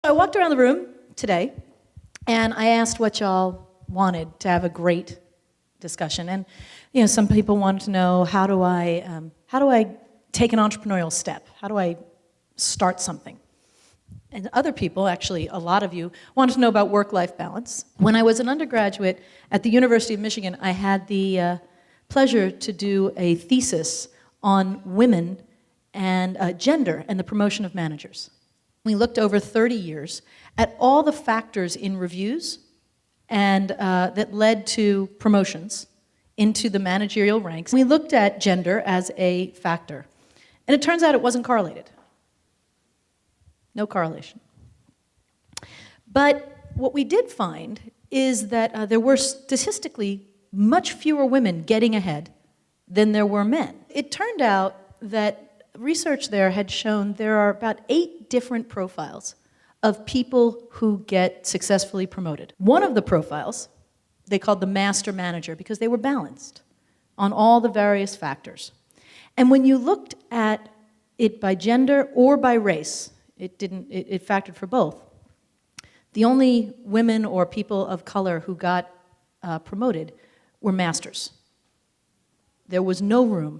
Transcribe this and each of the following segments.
I walked around the room today, and I asked what y'all wanted to have a great discussion. And some people wanted to know, how do I take an entrepreneurial step? How do I start something? And other people, actually a lot of you, wanted to know about work-life balance. When I was an undergraduate at the University of Michigan, I had the pleasure to do a thesis on women and gender and the promotion of managers. We looked over 30 years at all the factors in reviews and that led to promotions into the managerial ranks. We looked at gender as a factor. And it turns out it wasn't correlated. No correlation. But what we did find is that there were statistically much fewer women getting ahead than there were men. It turned out that research there had shown there are about 8 different profiles of people who get successfully promoted. One of the profiles they called the master manager because they were balanced on all the various factors. And when you looked at it by gender or by race, it factored for both. The only women or people of color who got promoted were masters. There was no room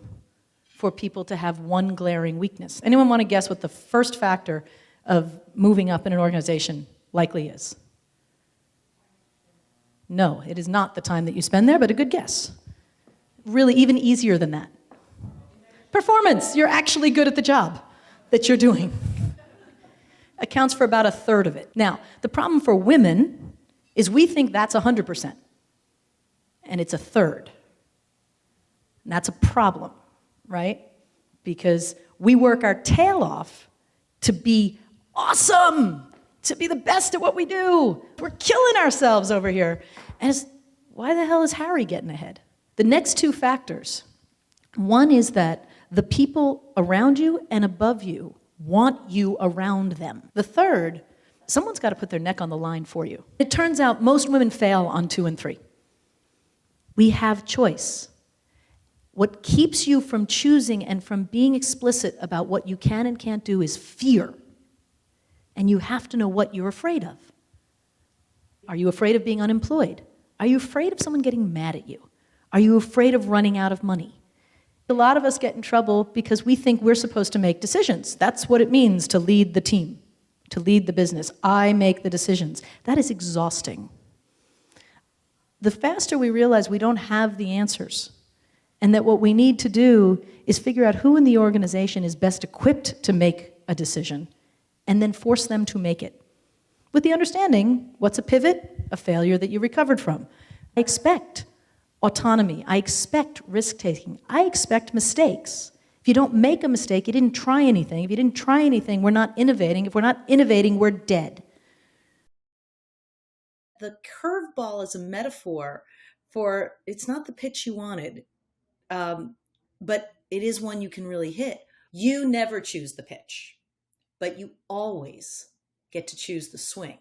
for people to have one glaring weakness. Anyone want to guess what the first factor of moving up in an organization likely is? No, it is not the time that you spend there, but a good guess. Really, even easier than that. Performance. You're actually good at the job that you're doing. Accounts for about 1/3 of it. Now, the problem for women is we think that's 100%, and it's 1/3. And that's a problem, right? Because we work our tail off to be awesome, to be the best at what we do. We're killing ourselves over here. And why the hell is Harry getting ahead? The next 2 factors. One is that the people around you and above you want you around them. The third, someone's got to put their neck on the line for you. It turns out most women fail on 2 and 3. We have choice. What keeps you from choosing and from being explicit about what you can and can't do is fear. And you have to know what you're afraid of. Are you afraid of being unemployed? Are you afraid of someone getting mad at you? Are you afraid of running out of money? A lot of us get in trouble because we think we're supposed to make decisions. That's what it means to lead the team, to lead the business. I make the decisions. That is exhausting. The faster we realize we don't have the answers, and that what we need to do is figure out who in the organization is best equipped to make a decision, and then force them to make it. With the understanding, what's a pivot? A failure that you recovered from. I expect autonomy. I expect risk-taking. I expect mistakes. If you don't make a mistake, you didn't try anything. If you didn't try anything, we're not innovating. If we're not innovating, we're dead. The curveball is a metaphor for, it's not the pitch you wanted, but it is one you can really hit. You never choose the pitch, but you always get to choose the swing.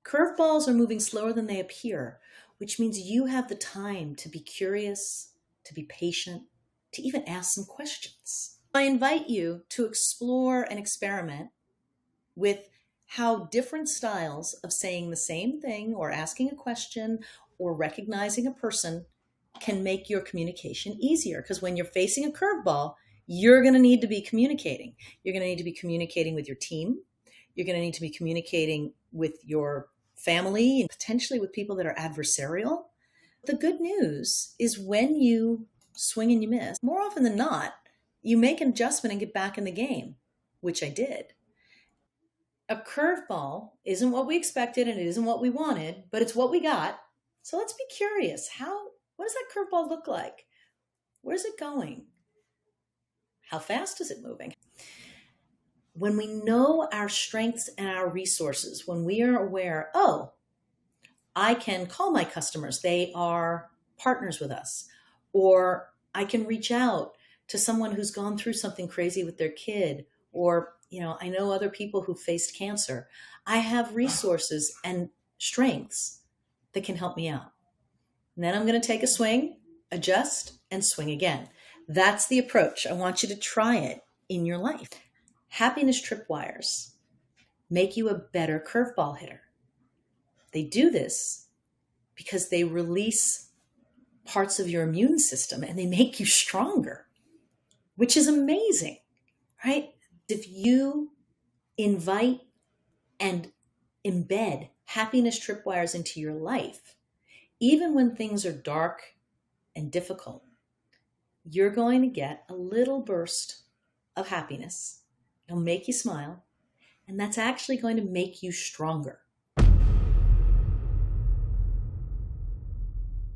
Curveballs are moving slower than they appear, which means you have the time to be curious, to be patient, to even ask some questions. I invite you to explore and experiment with how different styles of saying the same thing or asking a question or recognizing a person can make your communication easier. Because when you're facing a curveball, you're going to need to be communicating. You're going to need to be communicating with your team. You're going to need to be communicating with your family and potentially with people that are adversarial. The good news is when you swing and you miss, more often than not, you make an adjustment and get back in the game, which I did. A curveball isn't what we expected and it isn't what we wanted, but it's what we got. So let's be curious. What does that curveball look like? Where's it going? How fast is it moving? When we know our strengths and our resources, when we are aware, oh, I can call my customers, they are partners with us, or I can reach out to someone who's gone through something crazy with their kid, or I know other people who faced cancer. I have resources and strengths that can help me out. And then I'm going to take a swing, adjust, and swing again. That's the approach. I want you to try it in your life. Happiness tripwires. make you a better curveball hitter. They do this because they release parts of your immune system and they make you stronger, which is amazing, right? If you invite and embed happiness tripwires into your life, even when things are dark and difficult, you're going to get a little burst of happiness. It'll make you smile, and that's actually going to make you stronger.